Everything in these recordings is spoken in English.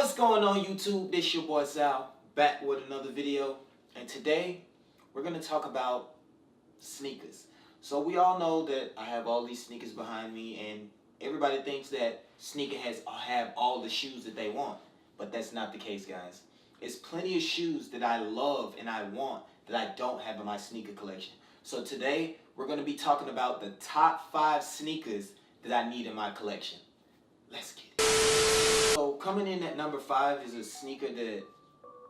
What's going on YouTube? This your boy Sal, back with another video. And today, we're going to talk about sneakers. So we all know that I have all these sneakers behind me, and everybody thinks that sneakerheads have all the shoes that they want. But that's not the case, guys. There's plenty of shoes that I love and I want that I don't have in my sneaker collection. So today, we're going to be talking about the top 5 sneakers that I need in my collection. Let's get it. So coming in at number 5 is a sneaker that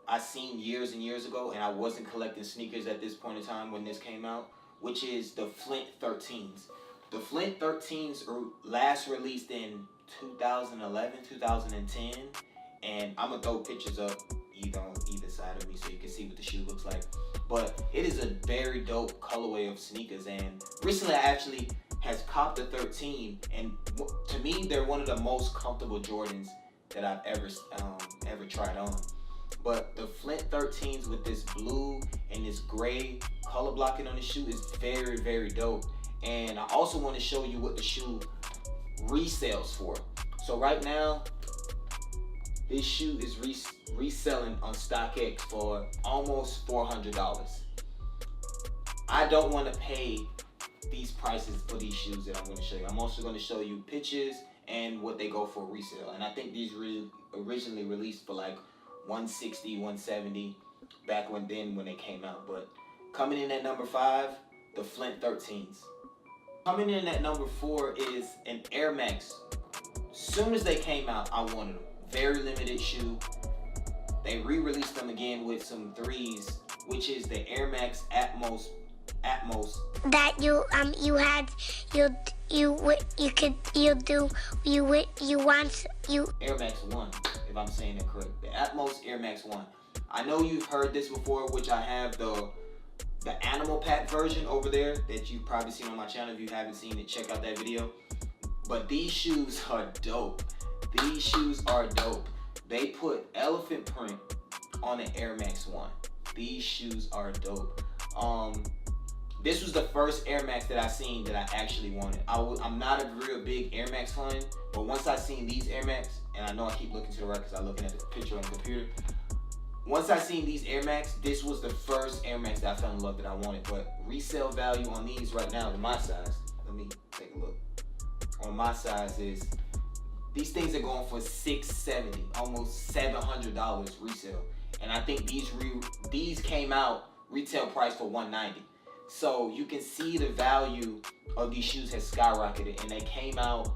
I seen years and years ago, and I wasn't collecting sneakers at this point in time when this came out, which is the Flint 13s. The Flint 13s are last released in 2011, 2010, and I'm gonna throw pictures up on either side of me so you can see what the shoe looks like. But it is a very dope colorway of sneakers, and recently I actually has copped the 13, and to me they're one of the most comfortable Jordans that I've ever tried on. But the Flint 13s with this blue and this gray color blocking on the shoe is very, very dope. And I also want to show you what the shoe resells for. So right now, this shoe is reselling on StockX for almost $400. I don't want to pay these prices for these shoes that I'm going to show you. I'm also going to show you pictures and what they go for resale. And I think these originally released for like $160, $170 back when they came out. But coming in at number 5, the Flint 13s. Coming in at number 4 is an Air Max. Soon as they came out, I wanted them. Very limited shoe. They re-released them again with some 3s, which is the Air Max Atmos. That you want Air Max 1, if I'm saying it correct. The Atmos Air Max 1. I know you've heard this before, which I have the animal pack version over there that you've probably seen on my channel. If you haven't seen it, check out that video. But these shoes are dope. These shoes are dope. They put elephant print on the Air Max 1. These shoes are dope. This was the first Air Max that I seen that I actually wanted. I'm not a real big Air Max fan, but once I seen these Air Max, and I know I keep looking to the right because I'm looking at the picture on the computer. Once I seen these Air Max, this was the first Air Max that I fell in love that I wanted. But resale value on these right now, in my size, let me take a look. On my size is, these things are going for $670, almost $700 resale. And I think these came out retail price for $190. So you can see the value of these shoes has skyrocketed, and they came out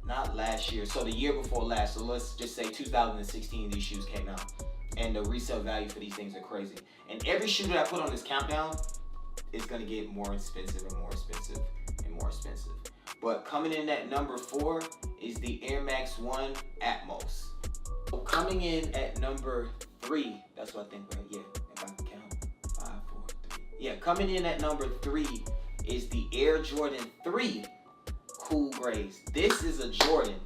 not last year, so the year before last. So let's just say 2016 these shoes came out, and the resale value for these things are crazy. And every shoe that I put on this countdown is gonna get more expensive and more expensive and more expensive. But coming in at number 4 is the Air Max 1 Atmos. So coming in at number 3, that's what I think, right? Yeah, if I can count. 5, 4, 3. Yeah, coming in at number 3 is the Air Jordan 3 Cool Grays. This is a Jordan.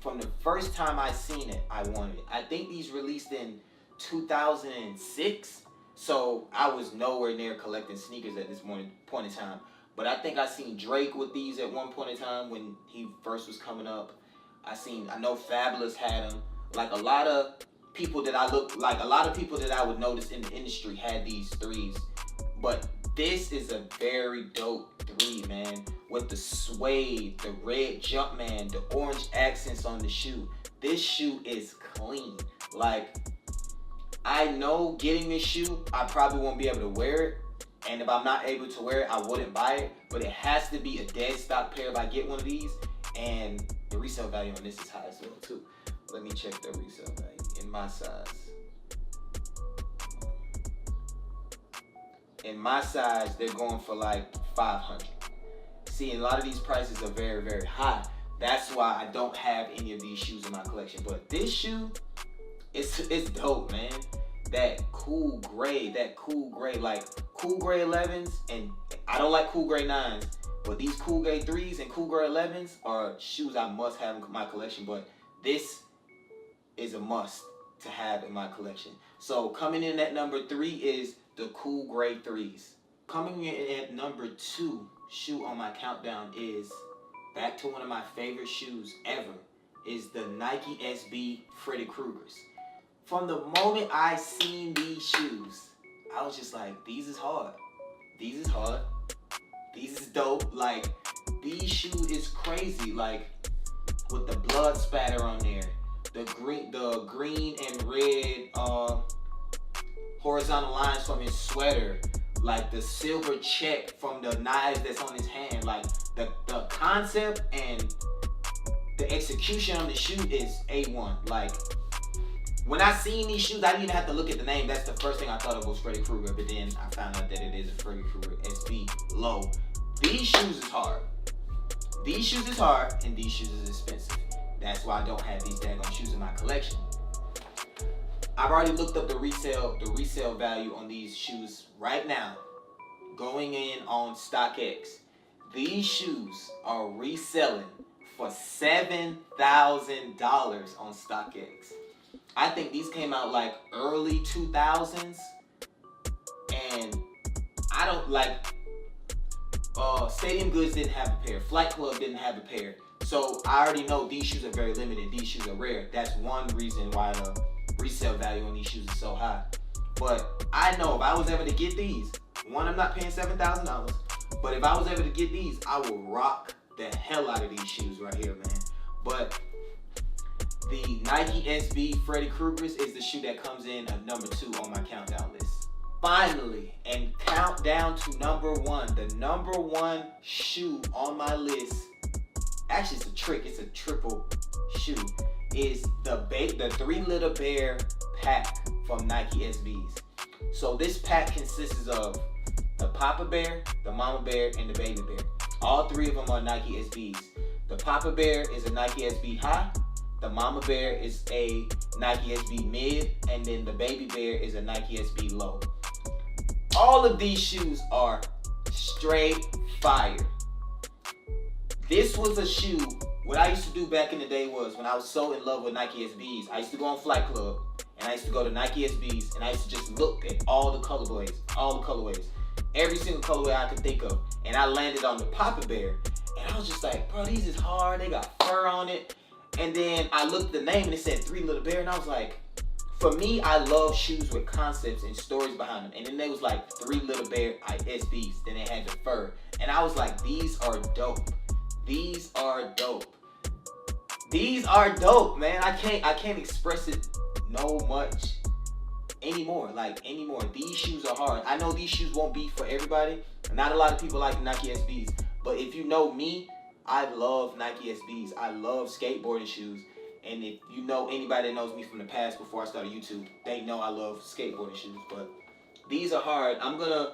From the first time I seen it, I wanted it. I think these released in 2006, so I was nowhere near collecting sneakers at this point in time. But I think I seen Drake with these at one point in time when he first was coming up. I know Fabulous had them. Like a lot of people that I would notice in the industry had these 3s. But this is a very dope 3, man. With the suede, the red Jumpman, the orange accents on the shoe. This shoe is clean. Like, I know getting this shoe, I probably won't be able to wear it. And if I'm not able to wear it, I wouldn't buy it. But it has to be a dead stock pair if I get one of these. And the resale value on this is high as well too. Let me check the resale value in my size. In my size, they're going for like $500. See, a lot of these prices are very, very high. That's why I don't have any of these shoes in my collection. But this shoe, it's dope, man. That cool gray, like cool gray 11s, and I don't like cool gray 9s, but these cool gray 3s and cool gray 11s are shoes I must have in my collection. But this is a must to have in my collection. So coming in at number 3 is the cool gray 3s. Coming in at number 2 shoe on my countdown is back to one of my favorite shoes ever, is the Nike SB Freddy Kruegers. From the moment I seen these shoes, I was just like, these is hard. These is hard. These is dope. Like, these shoes is crazy. Like, with the blood spatter on there, the green and red horizontal lines from his sweater, like the silver check from the knives that's on his hand. Like, the concept and the execution on the shoe is A1. Like, when I seen these shoes, I didn't even have to look at the name. That's the first thing I thought of was Freddy Krueger, but then I found out that it is a Freddy Krueger SB low. These shoes is hard. These shoes is hard, and these shoes is expensive. That's why I don't have these daggone shoes in my collection. I've already looked up the resale value on these shoes right now. Going in on StockX. These shoes are reselling for $7,000 on StockX. I think these came out like early 2000s, and I don't like, Stadium Goods didn't have a pair, Flight Club didn't have a pair, so I already know these shoes are very limited, these shoes are rare. That's one reason why the resale value on these shoes is so high. But I know if I was ever to get these, one, I'm not paying $7,000, but if I was ever to get these, I will rock the hell out of these shoes right here, man. But the Nike SB Freddy Kruegers is the shoe that comes in at number 2 on my countdown list. Finally, and countdown to number 1, the number 1 shoe on my list, actually it's a trick, it's a triple shoe, is the 3 Little Bear pack from Nike SBs. So this pack consists of the Papa Bear, the Mama Bear, and the Baby Bear. All 3 of them are Nike SBs. The Papa Bear is a Nike SB High, the Mama Bear is a Nike SB Mid, and then the Baby Bear is a Nike SB Low. All of these shoes are straight fire. This was a shoe, what I used to do back in the day was, when I was so in love with Nike SBs, I used to go on Flight Club, and I used to go to Nike SBs, and I used to just look at all the colorways, every single colorway I could think of, and I landed on the Papa Bear, and I was just like, bro, these is hard, they got fur on it. And then I looked at the name and it said 3 Little Bear, and I was like, for me, I love shoes with concepts and stories behind them. And then they was like 3 Little Bear SBs, then they had the fur. And I was like, these are dope. These are dope. These are dope, man. I can't express it no much anymore. These shoes are hard. I know these shoes won't be for everybody. Not a lot of people like Nike SBs. But if you know me, I love Nike SBs. I love skateboarding shoes. And if you know anybody that knows me from the past before I started YouTube, they know I love skateboarding shoes. But these are hard. I'm going to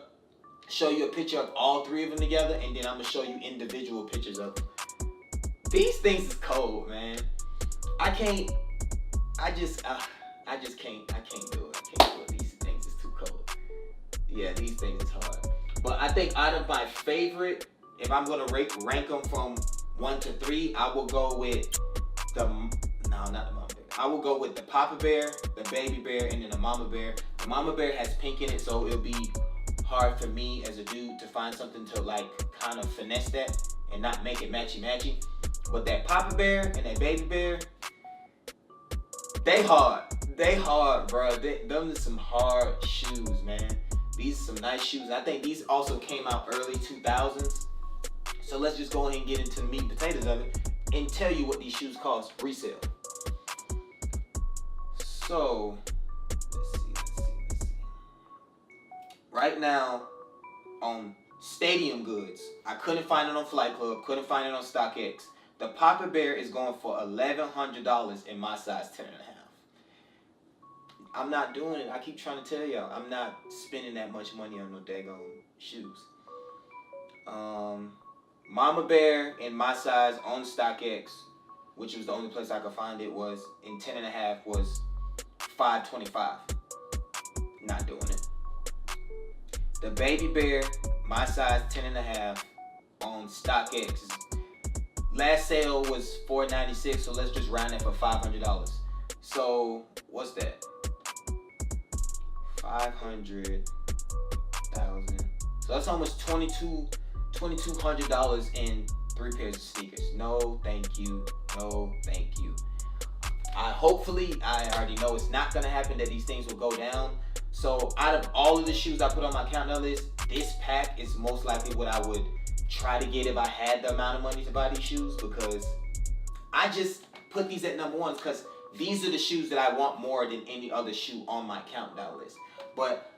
show you a picture of all 3 of them together, and then I'm going to show you individual pictures of them. These things is cold, man. I just can't do it. I can't do it. These things is too cold. Yeah, these things is hard. But I think out of my favorite, if I'm gonna rank them from 1 to 3, I will go with not the Mama Bear. I will go with the Papa Bear, the Baby Bear, and then the Mama Bear. The Mama Bear has pink in it, so it'll be hard for me as a dude to find something to like kind of finesse that and not make it matchy-matchy. But that Papa Bear and that Baby Bear, they hard. They hard, bro. Them are some hard shoes, man. These are some nice shoes. I think these also came out early 2000s. So let's just go ahead and get into the meat and potatoes of it and tell you what these shoes cost resale. So, let's see. Right now, on Stadium Goods, I couldn't find it on Flight Club, couldn't find it on StockX. The Papa Bear is going for $1,100 in my size 10.5. I'm not doing it. I keep trying to tell y'all, I'm not spending that much money on no daggone shoes. Mama Bear in my size on StockX, which was the only place I could find it, was in 10.5 was $525. Not doing it. The Baby Bear, my size 10.5 on StockX. Last sale was $496, so let's just round it for $500. So what's that? 500,000. So that's almost $2,200 in 3 pairs of sneakers. No, thank you. No, thank you. Hopefully, I already know it's not gonna happen that these things will go down. So out of all of the shoes I put on my countdown list, this pack is most likely what I would try to get if I had the amount of money to buy these shoes, because I just put these at number ones because these are the shoes that I want more than any other shoe on my countdown list. But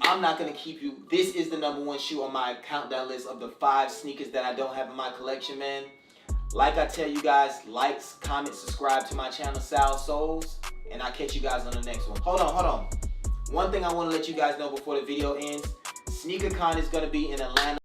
I'm not gonna keep you. This is the number one shoe on my countdown list of the 5 sneakers that I don't have in my collection, man. Like I tell you guys, likes, comment, subscribe to my channel, Sal Souls, and I'll catch you guys on the next one. Hold on. One thing I want to let you guys know before the video ends, SneakerCon is gonna be in Atlanta